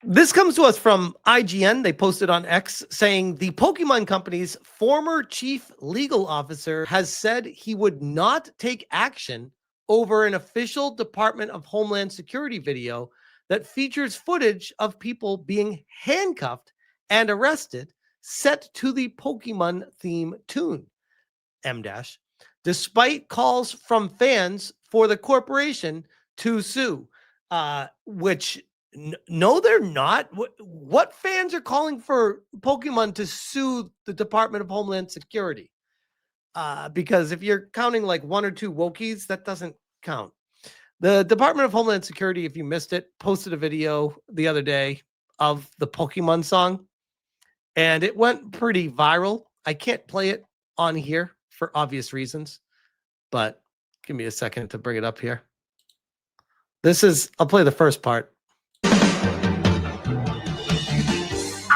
This comes to us from IGN. They posted on X saying the Pokemon Company's former chief legal officer has said he would not take action over an official Department of Homeland Security video that features footage of people being handcuffed and arrested set to the Pokemon theme tune, M-, despite calls from fans for the corporation to sue, which... No, they're not. What fans are calling for Pokemon to sue the Department of Homeland Security? Because if you're counting like one or two Wokies, that doesn't count. The Department of Homeland Security, if you missed it, posted a video the other day of the Pokemon song, and it went pretty viral. I can't play it on here for obvious reasons, but give me a second to bring it up here. I'll play the first part.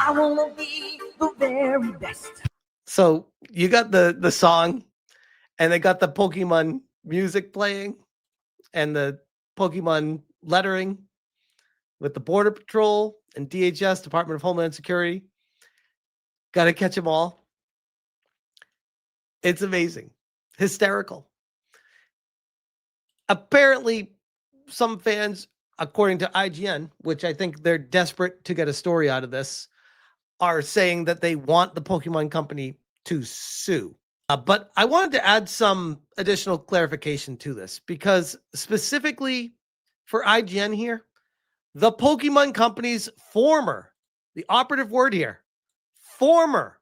I wanna be the very best. So you got the song, and they got the Pokemon music playing, and the Pokemon lettering with the Border Patrol and DHS, Department of Homeland Security. Got to catch them all. It's amazing. Hysterical. Apparently, some fans, according to IGN, which I think they're desperate to get a story out of this, are saying that they want the Pokemon Company to sue. But I wanted to add some additional clarification to this, because specifically for IGN here, the Pokemon Company's former, the operative word here, former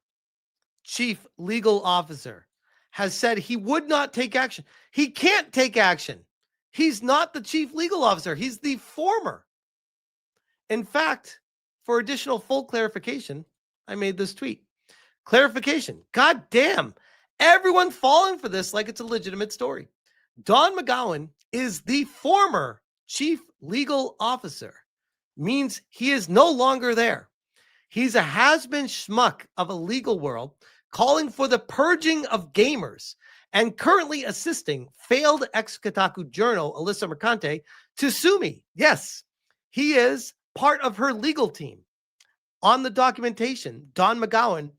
chief legal officer has said he would not take action. He can't take action. He's not the chief legal officer. He's the former. In fact, for additional full clarification, I made this tweet. Clarification. God damn. Everyone falling for this like it's a legitimate story. Don McGowan is the former chief legal officer. Means he is no longer there. He's a has-been schmuck of a legal world calling for the purging of gamers and currently assisting failed ex-Kotaku journal Alyssa Mercante to sue me. Yes, he is part of her legal team. On the documentation, Don McGowan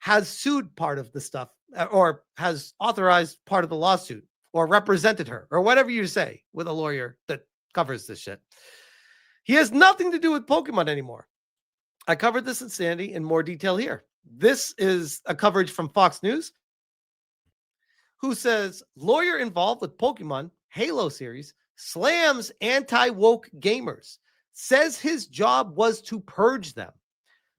has sued part of the stuff, or has authorized part of the lawsuit, or represented her, or whatever you say with a lawyer that covers this shit. He has nothing to do with Pokemon anymore. I covered this insanity in more detail here. This is a coverage from Fox News, who says lawyer involved with Pokemon Halo series slams anti-woke gamers, says his job was to purge them.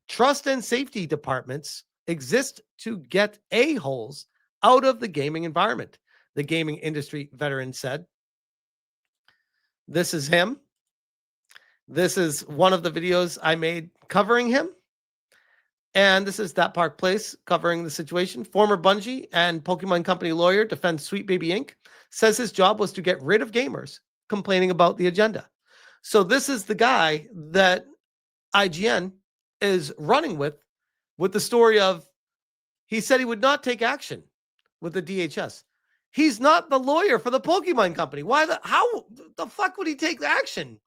Trust and safety departments exist to get a-holes out of the gaming environment, the gaming industry veteran said. This is him. This is one of the videos I made covering him. And this is That Park Place covering the situation. Former Bungie and Pokemon Company lawyer defends Sweet Baby Inc. Says his job was to get rid of gamers complaining about the agenda. So this is the guy that IGN is running with the story of he said he would not take action with the DHS. He's not the lawyer for the Pokemon Company. How the fuck would he take action?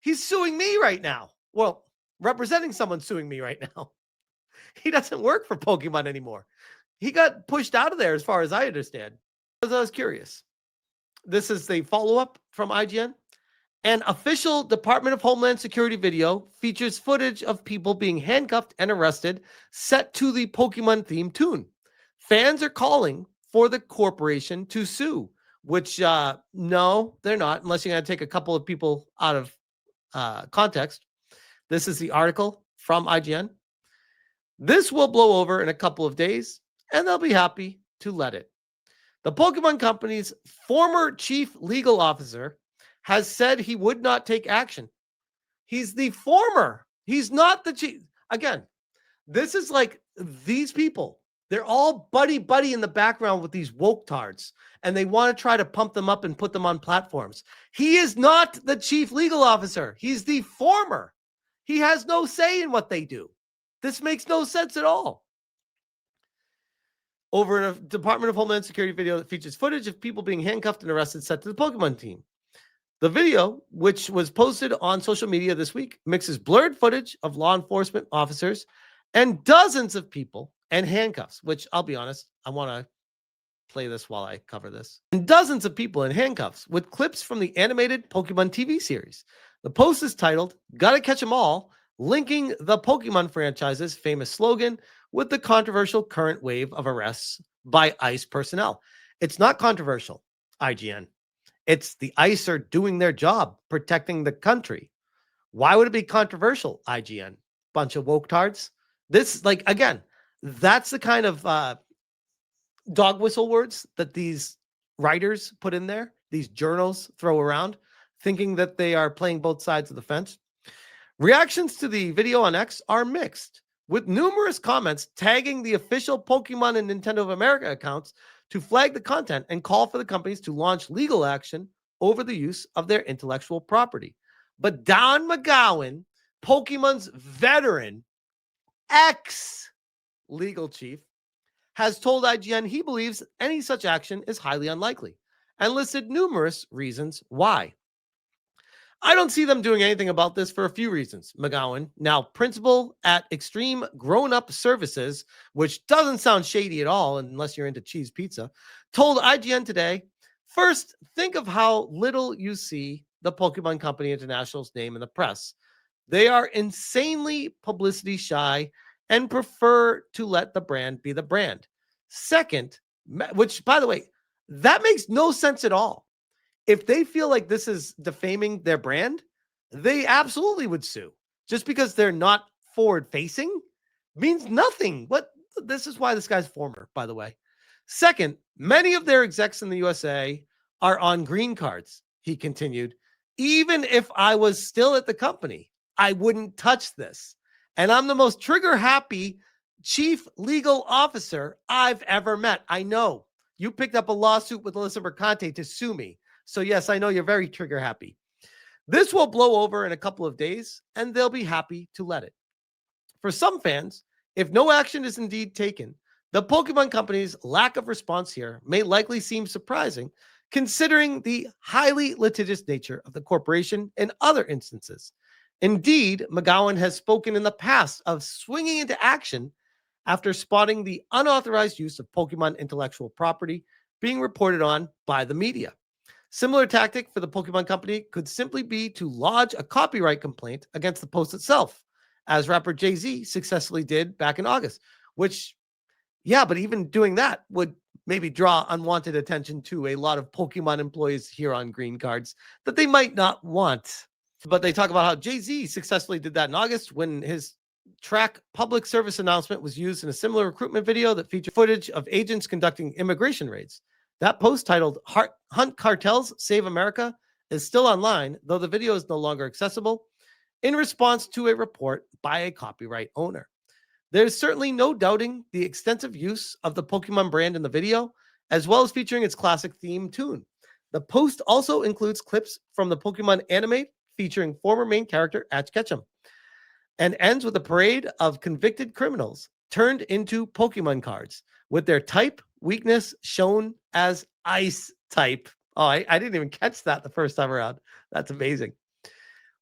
He's suing me right now. Well, representing someone suing me right now. He doesn't work for Pokemon anymore. He got pushed out of there as far as I understand. Because I was curious. This is the follow-up from IGN. An official Department of Homeland Security video features footage of people being handcuffed and arrested set to the Pokemon theme tune. Fans are calling for the corporation to sue, which no, they're not, unless you're going to take a couple of people out of context. This is the article from IGN. This will blow over in a couple of days, and they'll be happy to let it. The Pokemon Company's former chief legal officer has said he would not take action. He's the former. He's not the chief. Again, this is like these people. They're all buddy-buddy in the background with these woke tards, and they want to try to pump them up and put them on platforms. He is not the chief legal officer. He's the former. He has no say in what they do. This makes no sense at all. Over in a Department of Homeland Security video that features footage of people being handcuffed and arrested set to the Pokemon team. The video, which was posted on social media this week, mixes blurred footage of law enforcement officers and dozens of people in handcuffs, which I'll be honest, I want to play this while I cover this. And dozens of people in handcuffs with clips from the animated Pokemon TV series. The post is titled, "Gotta Catch 'em All," linking the Pokemon franchise's famous slogan with the controversial current wave of arrests by ICE personnel. It's not controversial, IGN. It's the ICE are doing their job, protecting the country. Why would it be controversial, IGN? Bunch of woke tards. This, again, that's the kind of dog whistle words that these writers put in there, these journals throw around, thinking that they are playing both sides of the fence. Reactions to the video on X are mixed, with numerous comments tagging the official Pokemon and Nintendo of America accounts to flag the content and call for the companies to launch legal action over the use of their intellectual property. But Don McGowan, Pokemon's veteran ex-legal chief, has told IGN he believes any such action is highly unlikely and listed numerous reasons why. I don't see them doing anything about this for a few reasons. McGowan, now principal at Extreme Grown Up Services, which doesn't sound shady at all unless you're into cheese pizza, told IGN today, first, think of how little you see the Pokemon Company International's name in the press. They are insanely publicity shy and prefer to let the brand be the brand. Second, which, by the way, that makes no sense at all. If they feel like this is defaming their brand, they absolutely would sue. Just because they're not forward facing means nothing. What? This is why this guy's former, by the way. Second, many of their execs in the USA are on green cards, he continued. Even if I was still at the company, I wouldn't touch this. And I'm the most trigger happy chief legal officer I've ever met. I know you picked up a lawsuit with Alyssa Mercante to sue me. So yes, I know you're very trigger happy. This will blow over in a couple of days and they'll be happy to let it. For some fans, if no action is indeed taken, the Pokemon Company's lack of response here may likely seem surprising, considering the highly litigious nature of the corporation in other instances. Indeed, McGowan has spoken in the past of swinging into action after spotting the unauthorized use of Pokemon intellectual property being reported on by the media. Similar tactic for the Pokemon Company could simply be to lodge a copyright complaint against the post itself, as rapper Jay-Z successfully did back in August, which, yeah, but even doing that would maybe draw unwanted attention to a lot of Pokemon employees here on green cards that they might not want. But they talk about how Jay-Z successfully did that in August when his track public service announcement was used in a similar recruitment video that featured footage of agents conducting immigration raids. That post titled "Hunt Cartels, Save America" is still online, though the video is no longer accessible, in response to a report by a copyright owner. There's certainly no doubting the extensive use of the Pokemon brand in the video, as well as featuring its classic theme tune. The post also includes clips from the Pokemon anime featuring former main character Ash Ketchum, and ends with a parade of convicted criminals turned into Pokemon cards, with their type weakness shown as ice type. Oh, I didn't even catch that the first time around. That's amazing.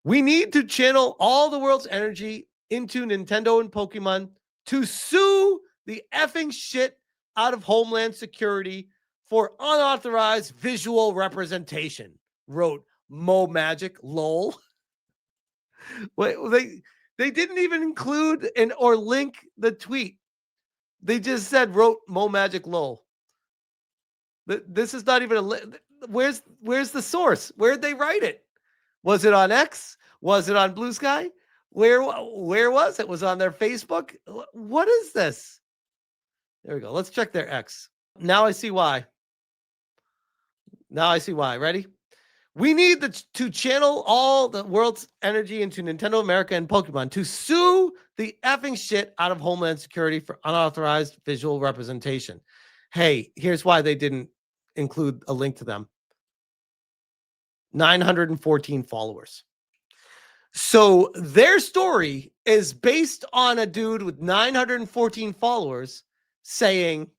We need to channel all the world's energy into Nintendo and Pokemon to sue the effing shit out of Homeland Security for unauthorized visual representation, wrote Mo Magic, lol. Wait, they didn't even include or link the tweet. They just said wrote Mo Magic, lol. This is not even where's the source? Where'd they write it? Was it on X? Was it on Blue Sky? Where was it? Was it on their Facebook? What is this? There we go. Let's check their X. Now I see why. Ready? We need to channel all the world's energy into Nintendo America and Pokemon to sue the effing shit out of Homeland Security for unauthorized visual representation. Hey, here's why they didn't include a link to them. 914 followers. So their story is based on a dude with 914 followers saying,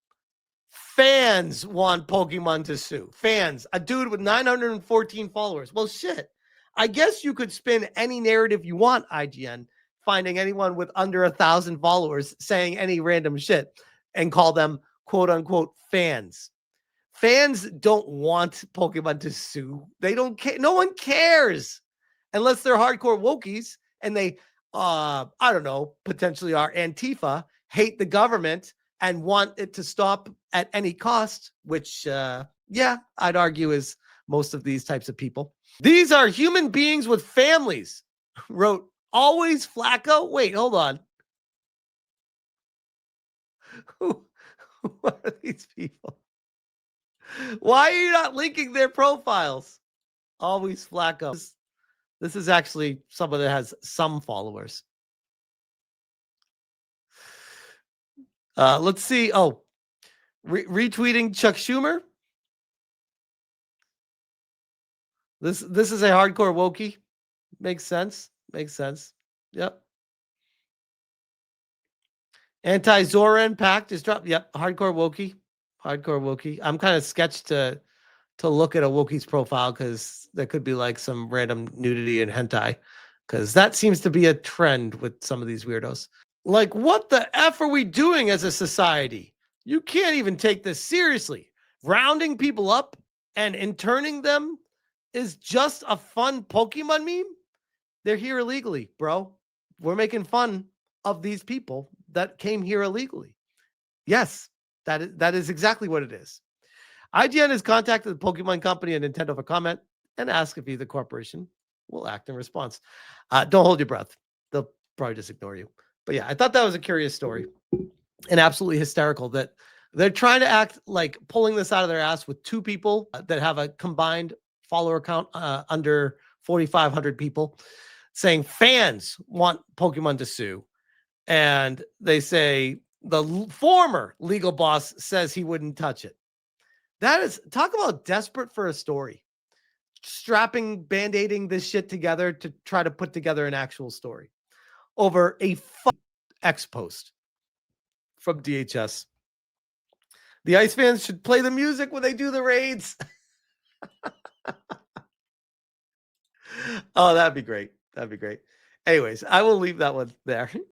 Fans want Pokemon to sue. Fans, a dude with 914 followers. Well, shit. I guess you could spin any narrative you want, IGN, finding anyone with under 1,000 followers saying any random shit and call them quote unquote fans. Fans don't want Pokemon to sue. They don't care. No one cares unless they're hardcore wokies and they, I don't know, potentially are Antifa, hate the government, and want it to stop at any cost, which, yeah, I'd argue is most of these types of people. These are human beings with families, wrote Always Flacco. Wait, hold on. Who are these people? Why are you not linking their profiles? Always Flacco. This is actually someone that has some followers. Let's see. Oh, retweeting Chuck Schumer. This is a hardcore wokey. Makes sense. Makes sense. Yep. Anti-Zoran pact is dropped. Yep. Hardcore wokey. Hardcore wokey. I'm kind of sketched to look at a wokie's profile because there could be like some random nudity and hentai, because that seems to be a trend with some of these weirdos. Like, what the F are we doing as a society? You can't even take this seriously. Rounding people up and interning them is just a fun Pokemon meme. They're here illegally, bro. We're making fun of these people that came here illegally. Yes, that is exactly what it is. IGN has contacted the Pokemon Company and Nintendo for comment and asked if either corporation will act in response. Don't hold your breath. They'll probably just ignore you. But yeah, I thought that was a curious story and absolutely hysterical that they're trying to act like pulling this out of their ass with two people that have a combined follower count under 4,500 people, saying fans want Pokemon to sue. And they say the former legal boss says he wouldn't touch it. That is, talk about desperate for a story. Strapping, band-aiding this shit together to try to put together an actual story over a X post from DHS. The Ice fans should play the music when they do the raids. Oh, that'd be great. That'd be great. Anyways, I will leave that one there.